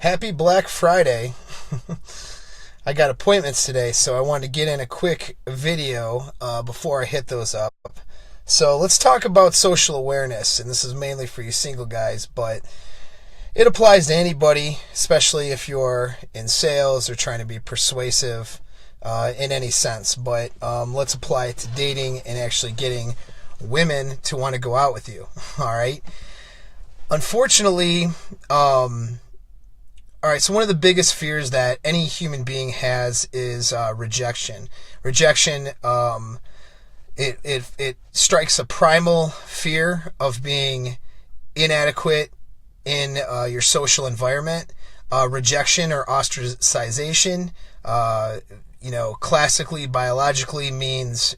Happy Black Friday. I got appointments today, so I wanted to get in a quick video before I hit those up. So let's talk about social awareness, and this is mainly for you single guys, but it applies to anybody, especially if you're in sales or trying to be persuasive in any sense. But let's apply it to dating and actually getting women to want to go out with you. All right. Unfortunately, all right, so one of the biggest fears that any human being has is rejection. Rejection, it strikes a primal fear of being inadequate in your social environment. Rejection or ostracization, classically, biologically means,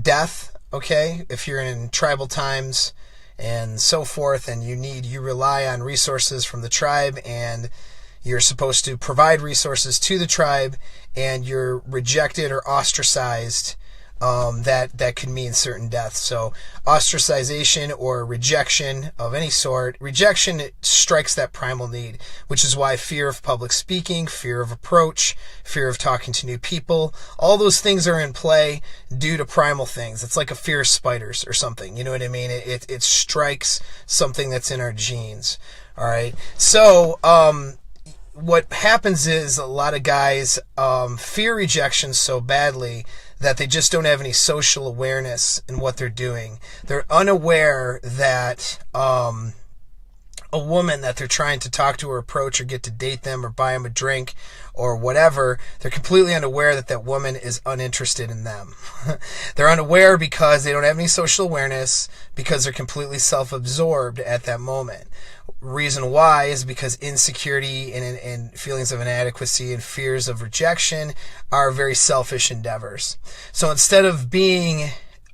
death, okay? If you're in tribal times and so forth, and you rely on resources from the tribe, and you're supposed to provide resources to the tribe, and you're rejected or ostracized, that could mean certain death. So ostracization or rejection of any sort, rejection strikes that primal need, which is why fear of public speaking, fear of approach, fear of talking to new people, all those things are in play due to primal things. It's like a fear of spiders or something. You know what I mean? It strikes something that's in our genes. All right. So, what happens is a lot of guys fear rejection so badly that they just don't have any social awareness in what they're doing. They're unaware that a woman that they're trying to talk to or approach or get to date them or buy them a drink or whatever, they're completely unaware that that woman is uninterested in them. They're unaware because they don't have any social awareness, because they're completely self-absorbed at that moment. Reason why is because insecurity and feelings of inadequacy and fears of rejection are very selfish endeavors. So instead of being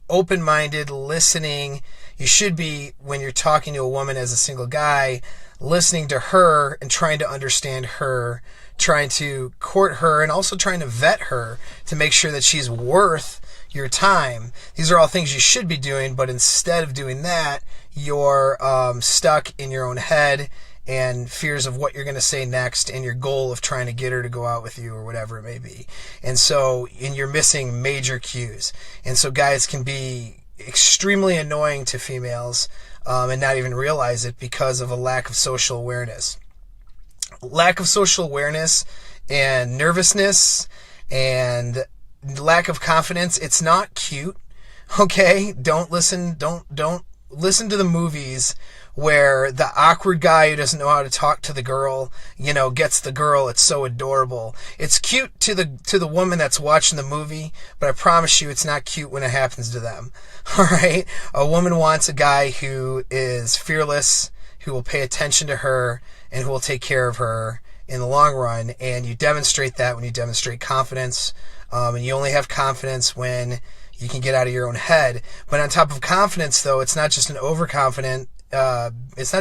open-minded, listening, you should be, when you're talking to a woman as a single guy, listening to her and trying to understand her, trying to court her, and also trying to vet her to make sure that she's worth your time. These are all things you should be doing, but instead of doing that, you're stuck in your own head and fears of what you're going to say next and your goal of trying to get her to go out with you or whatever it may be. And you're missing major cues. And so guys can be extremely annoying to females and not even realize it because of a lack of social awareness. Lack of social awareness and nervousness and lack of confidence, it's not cute. Okay? Don't listen to the movies where the awkward guy who doesn't know how to talk to the girl, gets the girl. It's so adorable. It's cute to the woman that's watching the movie, but I promise you it's not cute when it happens to them. All right? A woman wants a guy who is fearless, who will pay attention to her, and who will take care of her in the long run. And you demonstrate that when you demonstrate confidence. And you only have confidence when you can get out of your own head. But on top of confidence, though, it's not just an overconfidence. It's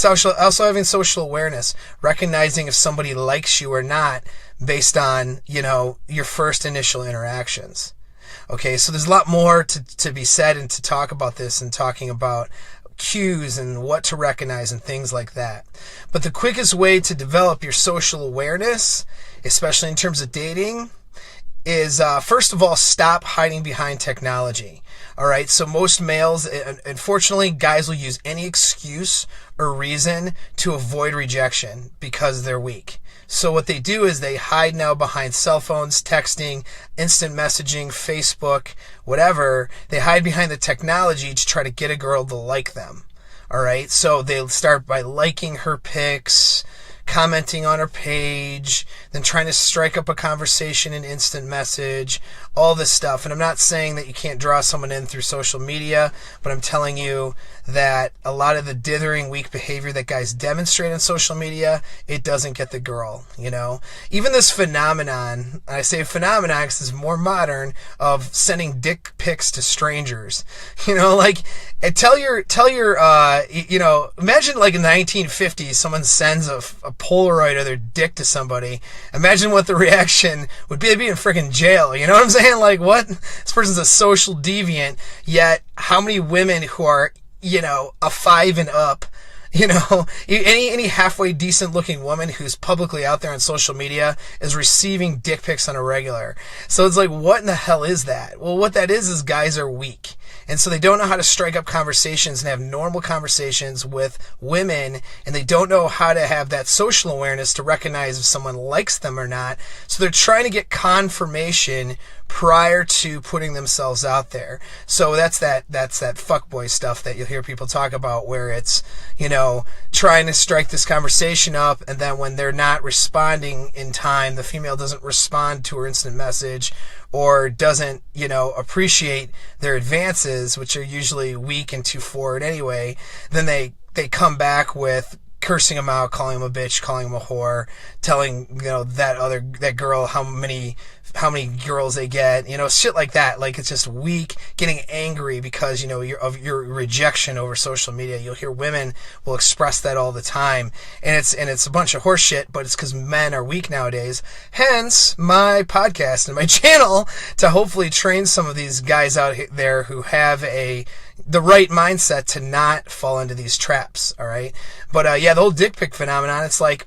also having social awareness, recognizing if somebody likes you or not based on, your first initial interactions. Okay, so there's a lot more to be said and to talk about this, and talking about cues and what to recognize and things like that. But the quickest way to develop your social awareness, especially in terms of dating, is first of all, stop hiding behind technology. All right, so most males, unfortunately, guys will use any excuse or reason to avoid rejection because they're weak. So what they do is they hide now behind cell phones, texting, instant messaging, Facebook, whatever. They hide behind the technology to try to get a girl to like them. All right, so they'll start by liking her pics, commenting on her page, then trying to strike up a conversation in instant message, all this stuff. And I'm not saying that you can't draw someone in through social media, but I'm telling you that a lot of the dithering, weak behavior that guys demonstrate on social media, it doesn't get the girl, Even this phenomenon, I say phenomenon because it's more modern, of sending dick pics to strangers. Tell your imagine like in the 1950s, someone sends a Polaroid of their dick to somebody. Imagine what the reaction would be. They'd be in freaking jail. You know what I'm saying? Like, what? This person's a social deviant, yet how many women who are, a 5 and up, Any halfway decent looking woman who's publicly out there on social media is receiving dick pics on a regular. So it's like, what in the hell is that? Well, what that is guys are weak. And so they don't know how to strike up conversations and have normal conversations with women, and they don't know how to have that social awareness to recognize if someone likes them or not. So they're trying to get confirmation prior to putting themselves out there. So that's that fuckboy stuff that you'll hear people talk about, where it's, trying to strike this conversation up, and then when they're not responding in time, the female doesn't respond to her instant message, or doesn't, appreciate their advances, which are usually weak and too forward anyway, then they come back with cursing him out, calling him a bitch, calling him a whore, telling, that girl how many girls they get, shit like that. Like, it's just weak, getting angry because, of your rejection over social media. You'll hear women will express that all the time, and it's a bunch of horse shit, but it's because men are weak nowadays. Hence my podcast and my channel, to hopefully train some of these guys out there who have the right mindset to not fall into these traps. All right. But the whole dick pic phenomenon, it's like,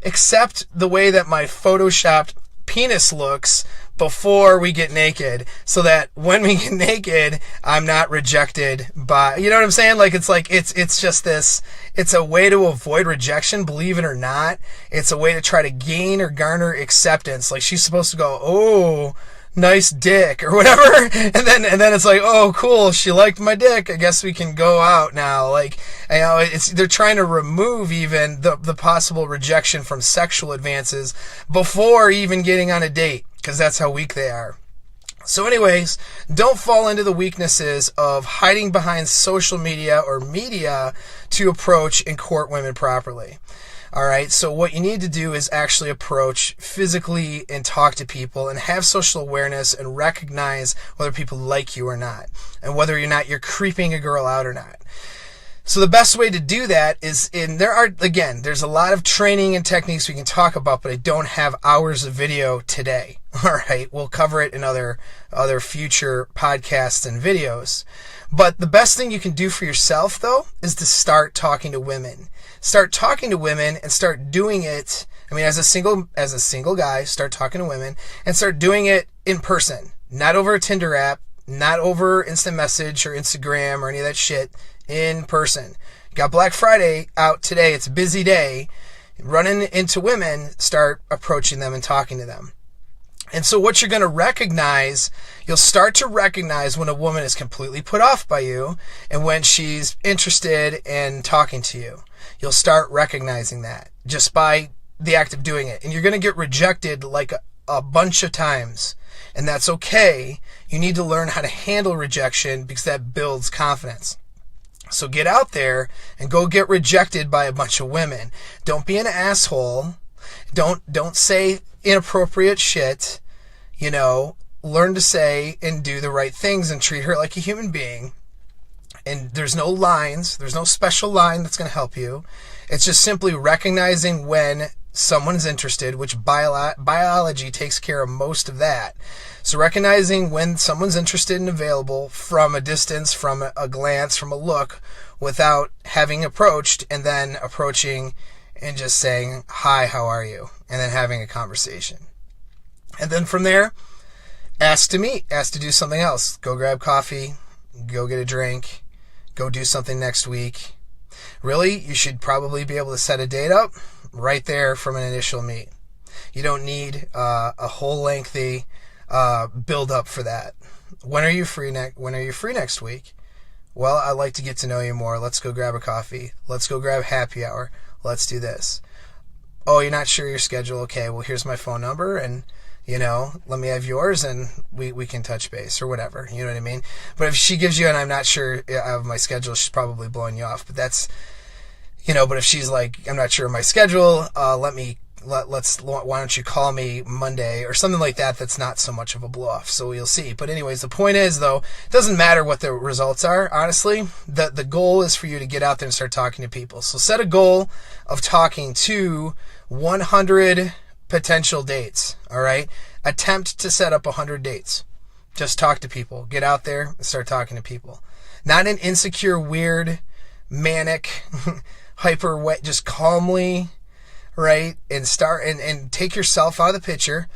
accept the way that my photoshopped penis looks before we get naked, so that when we get naked, I'm not rejected by, you know what I'm saying? Like, it's just this, it's a way to avoid rejection, believe it or not. It's a way to try to gain or garner acceptance. Like, she's supposed to go, oh, nice dick, or whatever, and then it's like, oh, cool, she liked my dick, I guess we can go out now. Like, they're trying to remove even the possible rejection from sexual advances before even getting on a date, because that's how weak they are. So anyways, don't fall into the weaknesses of hiding behind social media or media to approach and court women properly. All right, so what you need to do is actually approach physically and talk to people and have social awareness and recognize whether people like you or not, and whether or not you're creeping a girl out or not. So the best way to do that is, there's a lot of training and techniques we can talk about, but I don't have hours of video today. All right, we'll cover it in other future podcasts and videos. But the best thing you can do for yourself, though, is to start talking to women. Start talking to women and start doing it. As a single guy, start talking to women and start doing it in person, not over a Tinder app, not over instant message or Instagram or any of that shit. In person. You got Black Friday out today. It's a busy day. Running into women, start approaching them and talking to them. And so what you're going to recognize, you'll start to recognize when a woman is completely put off by you and when she's interested in talking to you. You'll start recognizing that just by the act of doing it. And you're going to get rejected like a bunch of times. And that's okay. You need to learn how to handle rejection, because that builds confidence. So get out there and go get rejected by a bunch of women. Don't be an asshole. Don't say inappropriate shit. Learn to say and do the right things and treat her like a human being. And there's no lines. There's no special line that's going to help you. It's just simply recognizing when someone's interested, which biology takes care of most of that. So recognizing when someone's interested and available from a distance, from a glance, from a look, without having approached, and then approaching and just saying, hi, how are you? And then having a conversation. And then from there, ask to meet, ask to do something else. Go grab coffee, go get a drink, go do something next week. Really, you should probably be able to set a date up right there from an initial meet. You don't need a whole lengthy build up for that. When are you free next week? Well, I'd like to get to know you more. Let's go grab a coffee. Let's go grab happy hour. Let's do this. Oh, you're not sure your schedule? Okay, well, here's my phone number, and let me have yours, and we can touch base or whatever. You know what I mean? But if she gives you, and I'm not sure of my schedule, she's probably blowing you off. But that's, but if she's like, I'm not sure of my schedule, why don't you call me Monday or something like that? That's not so much of a blow off. So we'll see. But anyways, the point is, though, it doesn't matter what the results are. Honestly, the goal is for you to get out there and start talking to people. So set a goal of talking to 100 potential dates. All right. Attempt to set up 100 dates. Just talk to people. Get out there and start talking to people. Not an insecure, weird, manic, hyper wet, just calmly, right? And start and take yourself out of the picture.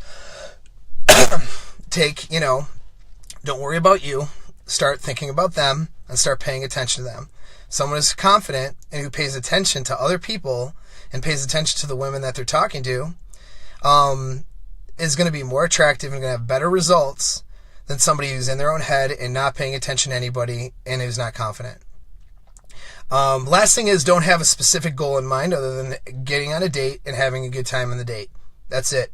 Don't worry about you. Start thinking about them and start paying attention to them. Someone who's confident and who pays attention to other people and pays attention to the women that they're talking to is going to be more attractive and going to have better results than somebody who's in their own head and not paying attention to anybody and who's not confident. Last thing is, don't have a specific goal in mind other than getting on a date and having a good time on the date. That's it.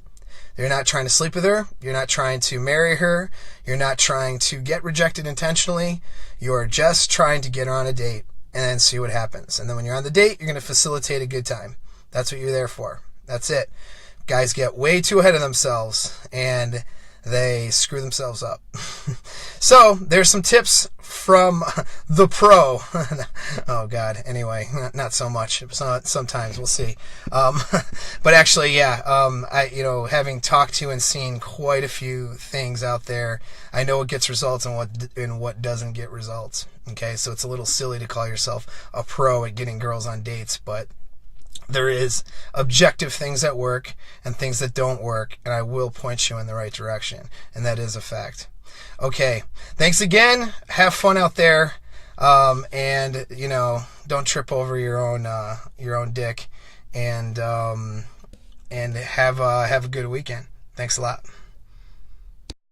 You're not trying to sleep with her. You're not trying to marry her. You're not trying to get rejected intentionally. You're just trying to get her on a date and then see what happens. And then when you're on the date, you're going to facilitate a good time. That's what you're there for. That's it. Guys get way too ahead of themselves and they screw themselves up. So there's some tips from the pro. Oh God. Anyway, not so much. Sometimes we'll see. But actually, yeah. Having talked to and seen quite a few things out there, I know what gets results and what doesn't get results. Okay, so it's a little silly to call yourself a pro at getting girls on dates, but there is objective things that work and things that don't work, and I will point you in the right direction, and that is a fact. Okay, thanks again. Have fun out there, and don't trip over your own dick, and have a good weekend. Thanks a lot.